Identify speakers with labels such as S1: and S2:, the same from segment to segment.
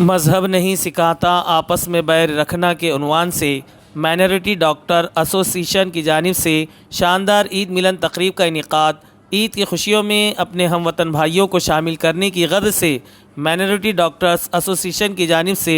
S1: मज़हब नहीं सिखाता आपस में बैर रखना के उन्वान से माइनॉरिटी डॉक्टर एसोसिएशन की जानिब से शानदार ईद मिलन तकरीब का इनेकाद। ईद की खुशियों में अपने हमवतन भाइयों को शामिल करने की गर्ज से माइनॉरिटी डॉक्टर्स एसोसिएशन की जानिब से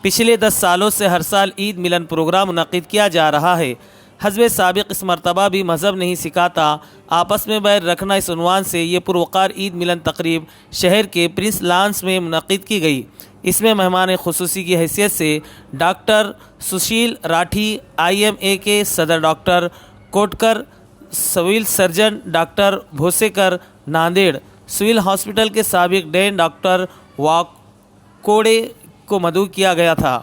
S1: पिछले 10 सालों से हर साल ईद मिलन प्रोग्राम मुनक़िद किया जा रहा है। हज़ब साबिक़ इस मरतबा भी मज़हब नहीं सिखाता आपस में बैर रखना इस उन्वान से ये पुरवक़ार ईद मिलन तकरीब शहर के प्रिंस लॉन्स में मुनक़िद की गई। इसमें मेहमान खुसूसी की हैसियत से डॉक्टर सुशील राठी IMA के सदर, doctor Kotkar civil surgeon doctor Bhosekar Nanded, civil hospital के साबिक़ डीन डॉक्टर वाकोड़े को मदऊ किया गया था।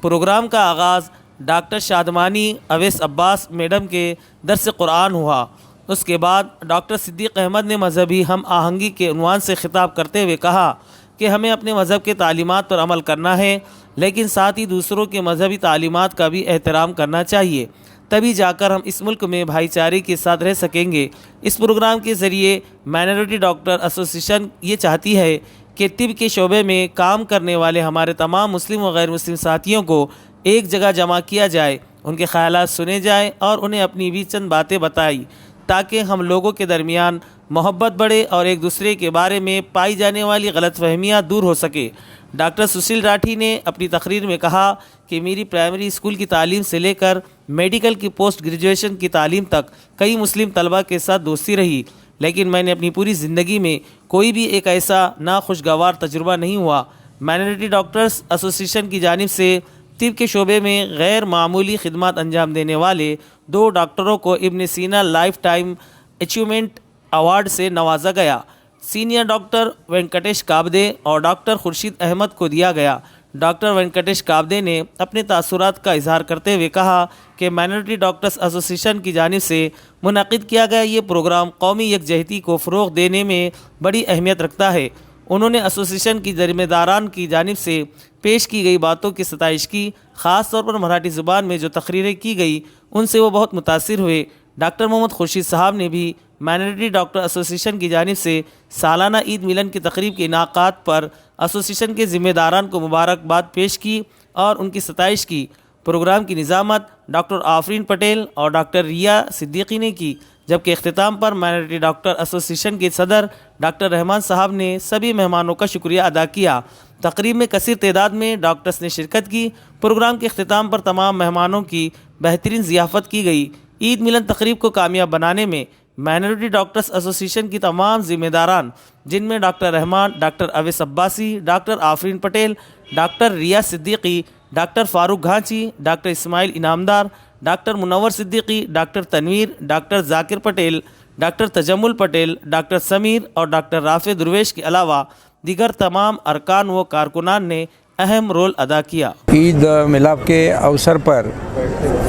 S1: प्रोग्राम का आगाज़ डॉक्टर शादमानी अवैस अब्बास मैडम के दर्स कुरान हुआ। उसके बाद डॉक्टर सिद्दीक़ अहमद ने मजहबी हम आहंगी के उन्वान से खिताब करते हुए कहा कि हमें अपने मज़हब के तालीमात पर अमल करना है, लेकिन साथ ही दूसरों के मजहबी तालीमात का भी एहतराम करना चाहिए, तभी जाकर हम इस मुल्क में भाईचारे के साथ रह सकेंगे। इस प्रोग्राम के ज़रिए माइनॉरिटी डॉक्टर एसोसिएशन ये चाहती है कि तिब के शोबे में काम करने वाले हमारे तमाम मुस्लिम व गैर मुस्लिम साथियों को एक जगह जमा किया जाए, उनके ख़यालात सुने जाए और उन्हें अपनी भी चंद बातें बताई, ताकि हम लोगों के दरमियान मोहब्बत बढ़े और एक दूसरे के बारे में पाई जाने वाली गलतफहमियाँ दूर हो सके। डॉक्टर सुशील राठी ने अपनी तकरीर में कहा कि मेरी प्राइमरी स्कूल की तालीम से लेकर मेडिकल की पोस्ट ग्रेजुएशन की तालीम तक कई मुस्लिम तलबा के साथ दोस्ती रही, लेकिन मैंने अपनी पूरी ज़िंदगी में कोई भी एक ऐसा नाखुशगवार तजुर्बा नहीं हुआ। माइनॉरिटी डॉक्टर्स एसोसिएशन की जानिब से तिब के शोबे में गैर मामूली खिदमत अंजाम देने वाले 2 डॉक्टरों को इब्न सीना लाइफ टाइम अचीवमेंट अवार्ड से नवाजा गया। सीनियर डॉक्टर वेंकटेश काबदे और डॉक्टर खुर्शीद अहमद को दिया गया। डॉक्टर वेंकटेश काबदे ने अपने तासुरात का इजहार करते हुए कहा कि माइनॉरिटी डॉक्टर्स एसोसिएशन की जानिब से मुनक़िद किया गया ये प्रोग्राम कौमी यकजहती को फ़रोग़ देने में बड़ी अहमियत रखता है। उन्होंने एसोसिएशन की ज़िम्मेदारान की जानिब से पेश की गई बातों की सताइश की, ख़ास तौर पर मराठी ज़ुबान में जो तकरीरें की गई उनसे वो बहुत मुतासिर हुए। डॉक्टर मोहम्मद खुर्शीद साहब ने भी माइनॉरिटी डॉक्टर एसोसिएशन की जानिब से सालाना ईद मिलन की तकरीब के इनाक़ात पर एसोसिएशन के ज़िम्मेदारान को मुबारकबाद पेश की और उनकी सताइश की। प्रोग्राम की निज़ामत डॉक्टर आफरीन पटेल और डॉक्टर रिया सिद्दीकी ने की, जबकि अख्तिताम पर माइनॉरिटी डॉक्टर एसोसिएशन के सदर डॉक्टर रहमान साहब ने सभी मेहमानों का शुक्रिया अदा किया। तकरीब में कसीर तादाद में डॉक्टर्स ने शिरकत की। प्रोग्राम के अख्तिताम पर तमाम मेहमानों की बेहतरीन ज़ियाफ़त की गई। ईद मिलन तकरीब को कामयाब बनाने में माइनॉरिटी डॉक्टर्स एसोसिएशन की तमाम ज़िम्मेदारान, जिनमें doctor Rahman, doctor Awais Abbasi, doctor Afreen Patel, doctor Riya Siddiqui, doctor Farooq Ghanchi, doctor Ismail Inamdar, doctor Munawwar Siddiqui, doctor Tanveer, doctor Zakir Patel, doctor Tajammul Patel, doctor Sameer और डॉक्टर राफ़े दुर्वेश के अलावा दीगर तमाम अरकान व कारकुनान ने अहम रोल अदा किया।
S2: ईद मिलाप के अवसर पर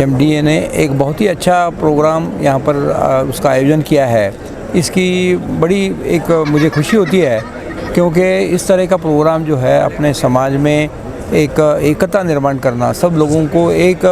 S2: MDA ने एक बहुत ही अच्छा प्रोग्राम यहाँ पर उसका आयोजन किया है। इसकी बड़ी एक मुझे खुशी होती है, क्योंकि इस तरह का प्रोग्राम जो है अपने समाज में एक एकता निर्माण करना, सब लोगों को एक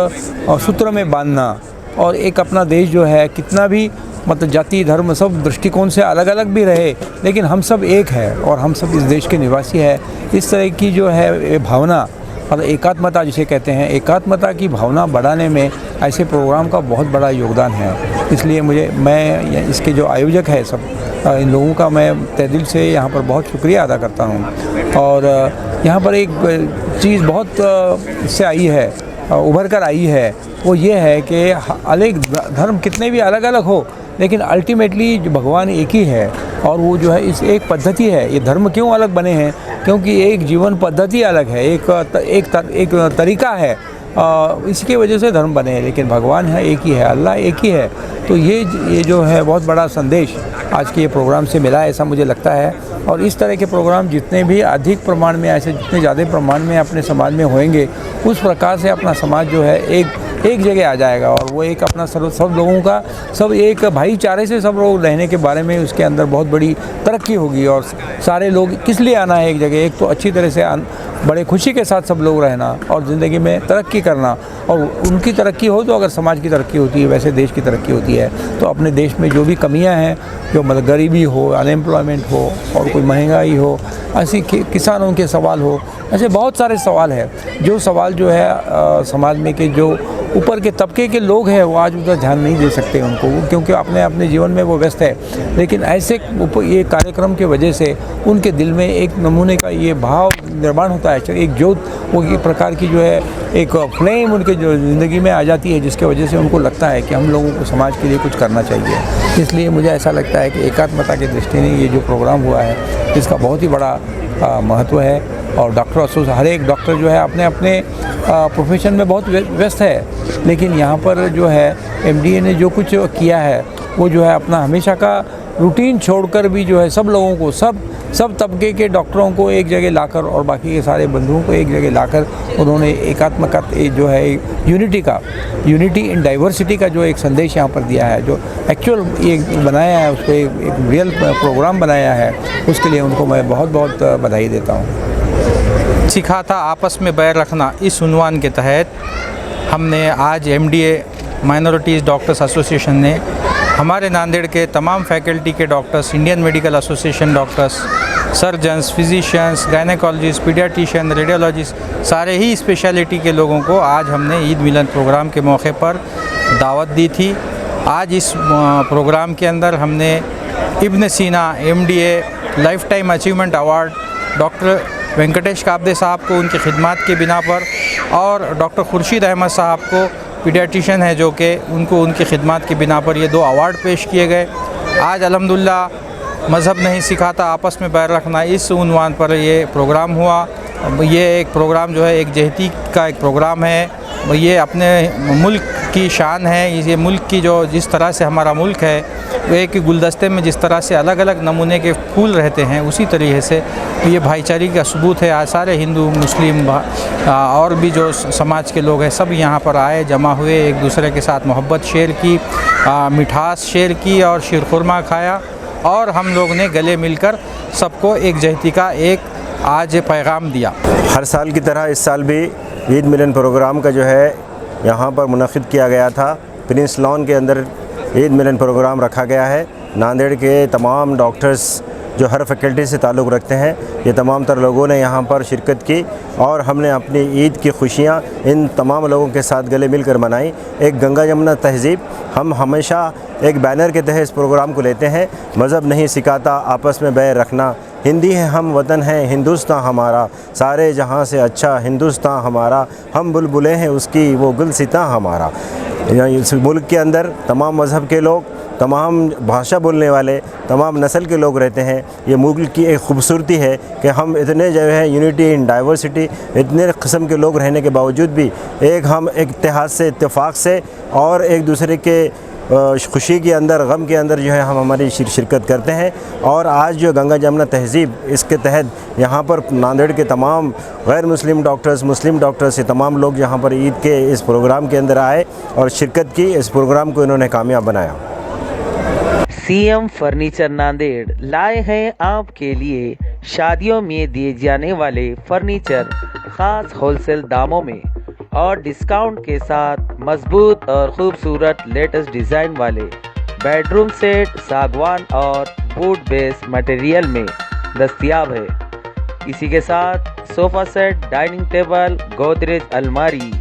S2: सूत्र में बांधना, और एक अपना देश जो है कितना भी मतलब जाति धर्म सब दृष्टिकोण से अलग अलग भी रहे, लेकिन हम सब एक है और हम सब इस देश के निवासी है। इस तरह की जो है भावना, मतलब एकात्मता जिसे कहते हैं, एकात्मता की भावना बढ़ाने में ऐसे प्रोग्राम का बहुत बड़ा योगदान है। इसलिए मैं इसके जो आयोजक है सब इन लोगों का मैं तहे दिल से यहाँ पर बहुत शुक्रिया अदा करता हूँ। और यहाँ पर एक चीज़ बहुत से आई है, उभर कर आई है, वो ये है कि अलग धर्म कितने भी अलग अलग हो, लेकिन अल्टीमेटली जो भगवान एक ही है। और वो जो है इस एक पद्धति है। ये धर्म क्यों अलग बने हैं? क्योंकि एक जीवन पद्धति अलग है, एक तरीका है, इसकी वजह से धर्म बने हैं, लेकिन भगवान है एक ही है, अल्लाह एक ही है। तो ये जो है बहुत बड़ा संदेश आज के ये प्रोग्राम से मिला है, ऐसा मुझे लगता है। और इस तरह के प्रोग्राम जितने भी अधिक प्रमाण में, ऐसे जितने ज़्यादा प्रमाण में अपने समाज में होंगे, उस प्रकार से अपना समाज जो है एक जगह आ जाएगा, और वो एक अपना सब लोगों का सब एक भाईचारे से सब लोग रहने के बारे में उसके अंदर बहुत बड़ी तरक्की होगी। और सारे लोग किस लिए आना है एक जगह, एक तो अच्छी तरह से बड़े खुशी के साथ सब लोग रहना और ज़िंदगी में तरक्की करना, और उनकी तरक्की हो तो अगर समाज की तरक्की होती है वैसे देश की तरक्की होती है। तो अपने देश में जो भी कमियां हैं, जो मतलब गरीबी हो, अनएम्प्लॉयमेंट हो और कोई महंगाई हो, ऐसी किसानों के सवाल हो, ऐसे बहुत सारे सवाल है, जो सवाल जो है समाज में के जो ऊपर के तबके के लोग हैं वो आज उतना ध्यान नहीं दे सकते उनको, क्योंकि अपने अपने जीवन में वो व्यस्त है। लेकिन ऐसे ये कार्यक्रम के वजह से उनके दिल में एक नमूने का ये भाव निर्माण होता है, एक ज्योत वो एक प्रकार की जो है एक फ्लेम उनके जो ज़िंदगी में आ जाती है, जिसके वजह से उनको लगता है कि हम लोगों को समाज के लिए कुछ करना चाहिए। इसलिए मुझे ऐसा लगता है कि एकात्मता की दृष्टि में ये जो प्रोग्राम हुआ है इसका बहुत ही बड़ा महत्व है। और डॉक्टर हर एक डॉक्टर जो है अपने अपने प्रोफेशन में बहुत व्यस्त है, लेकिन यहाँ पर जो है एमडीए ने जो कुछ किया है वो जो है अपना हमेशा का रूटीन छोड़कर भी जो है सब लोगों को सब तबके के डॉक्टरों को एक जगह लाकर और बाकी के सारे बंधुओं को एक जगह लाकर उन्होंने एकात्मता जो है यूनिटी इन डाइवर्सिटी का जो एक संदेश यहाँ पर दिया है, जो एक्चुअल ये बनाया है उसको एक रियल प्रोग्राम बनाया है, उसके लिए उनको मैं बहुत बहुत बधाई देता हूँ।
S3: सिखाता आपस में बैर रखना, इस उन्वान के तहत हमने आज एमडीए माइनॉरिटीज़ डॉक्टर्स एसोसिएशन ने हमारे नांदेड़ के तमाम फैकल्टी के doctors, Indian medical association doctors, surgeons, physicians, gynaecologist, paediatrician, radiologist, सारे ही स्पेशलिटी के लोगों को आज हमने ईद मिलन प्रोग्राम के मौके पर दावत दी थी। आज इस प्रोग्राम के अंदर हमने Ibn Sina MDA life time achievement award doctor Venkatesh Kabde sahab को उनकी खिदमत के बिना पर, और डॉक्टर खुर्शीद अहमद साहब को पीडियाट्रिशियन है जो कि उनको उनकी खिदमत की बिना पर ये 2 अवार्ड पेश किए गए। आज अल्हम्दुलिल्लाह मज़हब नहीं सिखाता आपस में बैर रखना, इस उन्वान पर ये प्रोग्राम हुआ। ये एक प्रोग्राम जो है एक जहती का एक प्रोग्राम है, ये अपने मुल्क की शान है। ये मुल्क की जो जिस तरह से हमारा मुल्क है, वो एक गुलदस्ते में जिस तरह से अलग अलग नमूने के फूल रहते हैं, उसी तरीके से ये भाईचारे का सबूत है। आज सारे हिंदू, मुस्लिम और भी जो समाज के लोग हैं सब यहाँ पर आए, जमा हुए, एक दूसरे के साथ मोहब्बत शेयर की, मिठास शेयर की और शीरखुरमा खाया, और हम लोग ने गले मिलकर सबको एक जहती का एक आज पैगाम दिया।
S4: हर साल की तरह इस साल भी ईद मिलन प्रोग्राम का जो है यहाँ पर मुनक़िद किया गया था। प्रिंस लॉन के अंदर ईद मिलन प्रोग्राम रखा गया है। नांदेड़ के तमाम डॉक्टर्स जो हर फैकल्टी से ताल्लुक़ रखते हैं, ये तमाम तर लोगों ने यहाँ पर शिरकत की और हमने अपनी ईद की खुशियाँ इन तमाम लोगों के साथ गले मिलकर मनाई। एक गंगा जमुना तहज़ीब, हम हमेशा एक बैनर के तहत इस प्रोग्राम को लेते हैं। मज़हब नहीं सिखाता आपस में बैर रखना, हिंदी है हम वतन है हिंदुस्तान हमारा, सारे जहाँ से अच्छा हिंदुस्तान हमारा, हम बुलबुलें हैं उसकी वो गुलसितां हमारा। इस मुल्क के अंदर तमाम मज़हब के लोग, तमाम भाषा बोलने वाले, तमाम नस्ल के लोग रहते हैं। ये मुल्क की एक खूबसूरती है कि हम इतने जो है यूनिटी इन डाइवर्सिटी, इतने किस्म के लोग रहने के बावजूद भी हम एक इत्तेहाद से, इत्तेफाक से और एक दूसरे के खुशी के अंदर, गम के अंदर जो है हम हमारी शिरकत करते हैं। और आज जो गंगा जमुना तहज़ीब, इसके तहत यहाँ पर नांदेड़ के तमाम गैर मुस्लिम डॉक्टर्स, मुस्लिम डॉक्टर्स, ये तमाम लोग यहाँ पर ईद के इस प्रोग्राम के अंदर आए और शिरकत की। इस प्रोग्राम को इन्होंने कामयाब बनाया।
S1: सीएम फर्नीचर नांदेड़ लाए हैं आपके लिए शादियों में दिए जाने वाले फर्नीचर खास होलसेल दामों में और डिस्काउंट के साथ मजबूत और खूबसूरत लेटेस्ट डिज़ाइन वाले बेडरूम सेट सागवान और वुड बेस मटेरियल में दस्तयाब है। इसी के साथ sofa set, dining table, Godrej अलमारी,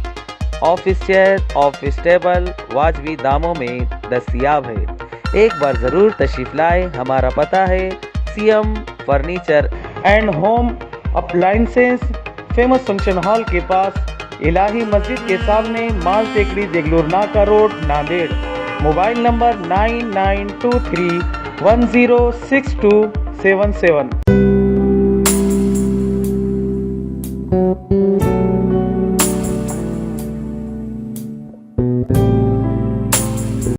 S1: ऑफिस चेयर, ऑफिस टेबल वाजबी दामों में दस्तयाब है। एक बार ज़रूर तशरीफ़ लाएँ। हमारा पता है CM furniture and home appliances, famous function hall के पास, इलाही मस्जिद के सामने, माल टेकड़ी, देगलूर नाका रोड, नांदेड़। Mobile number 9923106277।